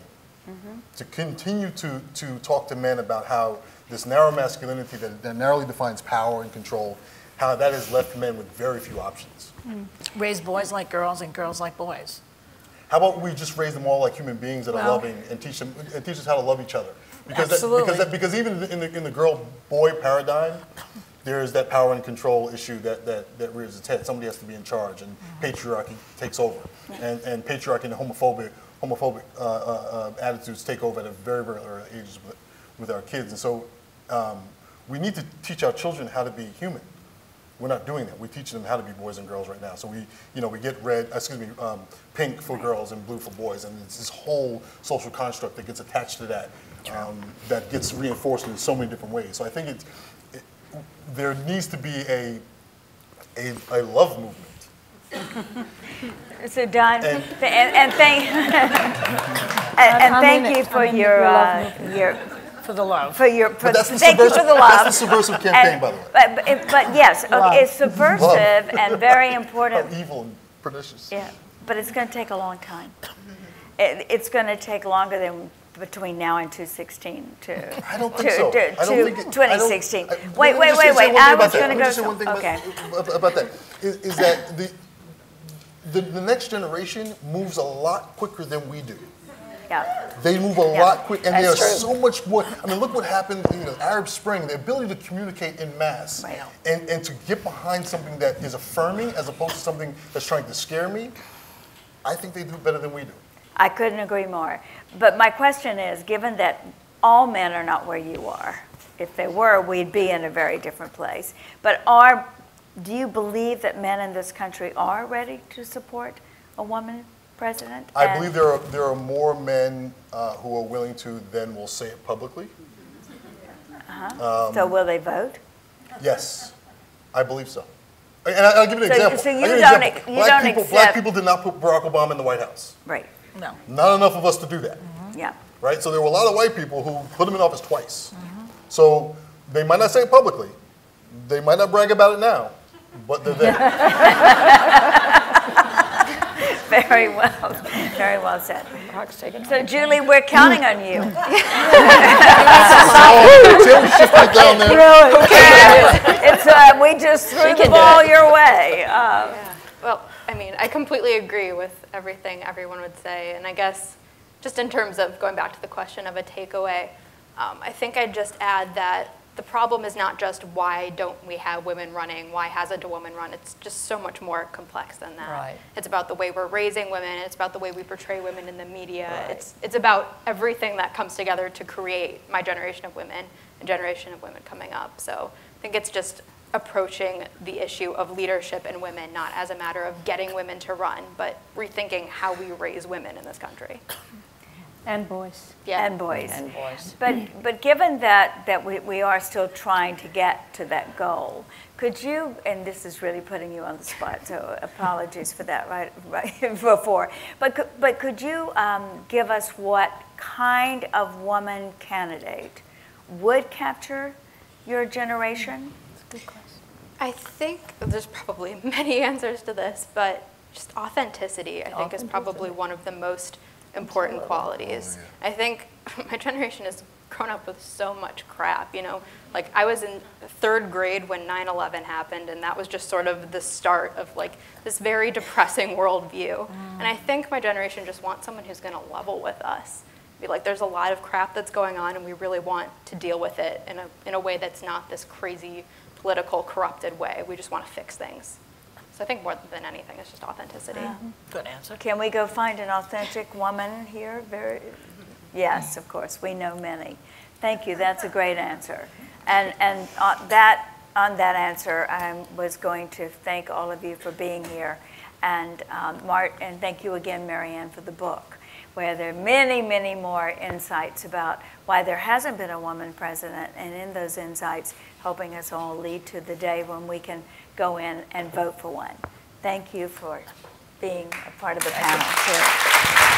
to continue to talk to men about how this narrow masculinity that narrowly defines power and control, how that has left men with very few options. Raise boys like girls and girls like boys. How about we just raise them all like human beings that are loving and teach us how to love each other? Because Absolutely. Because even in the girl-boy paradigm, there is that power and control issue that rears its head. Somebody has to be in charge, and patriarchy takes over, and patriarchy and homophobic attitudes take over at a very, very early ages with our kids. And so we need to teach our children how to be human. We're not doing that. We teach them how to be boys and girls right now. So we get pink for girls and blue for boys, and it's this whole social construct that gets attached to that, that gets reinforced in so many different ways. So I think there needs to be a love movement. So Don, and thank you for your for the love. Thank you for the That's love. the subversive campaign, by the way. But yes, okay, it's subversive and very important. How evil and pernicious. Yeah, but it's going to take a long time. It's going to take longer than between now and 2016 to. I don't think so. I don't think 2016. Wait. I was going to go. One thing okay. about that is that the next generation moves a lot quicker than we do. Yeah. They move a lot quicker, and That's there's true. so much more. I mean, look what happened in the Arab Spring, the ability to communicate in mass, Right. and to get behind something that is affirming as opposed to something that's trying to scare me. I think they do better than we do. I couldn't agree more. But my question is, given that all men are not where you are, if they were, we'd be in a very different place. But do you believe that men in this country are ready to support a woman president? I believe there are more men who are willing to than will say it publicly. So will they vote? Yes, I believe so. And I'll give you an example. So Black people did not put Barack Obama in the White House. Right. No. Not enough of us to do that. Yeah. Right? So there were a lot of white people who put him in office twice. So they might not say it publicly. They might not brag about it now, but they're there. Very well said. So Julie, we're counting on you. Shift right down there. We just threw the ball your way. Well, I mean, I completely agree with everything everyone would say. And I guess just in terms of going back to the question of a takeaway, I think I'd just add that the problem is not just why don't we have women running, why hasn't a woman run? It's just so much more complex than that. Right. It's about the way we're raising women. It's about the way we portray women in the media. Right. It's about everything that comes together to create my generation of women, a generation of women coming up. So I think it's just approaching the issue of leadership in women, not as a matter of getting women to run, but rethinking how we raise women in this country. And boys. Yeah. And boys. And boys. But given that we are still trying to get to that goal, could you, and this is really putting you on the spot, so apologies for that right before, but could you give us what kind of woman candidate would capture your generation? Good question. I think there's probably many answers to this, but just authenticity, I think, is probably one of the most important qualities. I think my generation has grown up with so much crap, you know. Like, I was in 3rd grade when 9/11 happened, and that was just sort of the start of, like, this very depressing worldview. And I think my generation just wants someone who's going to level with us. Be like, there's a lot of crap that's going on, and we really want to deal with it in a way that's not this crazy, political, corrupted way. We just want to fix things. So I think more than anything, it's just authenticity. Good answer. Can we go find an authentic woman here? Yes, of course. We know many. Thank you. That's a great answer. And on that answer, I was going to thank all of you for being here, and and thank you again, Marianne, for the book, where there are many, many more insights about why there hasn't been a woman president, and in those insights, helping us all lead to the day when we can go in and vote for one. Thank you for being a part of the panel, too.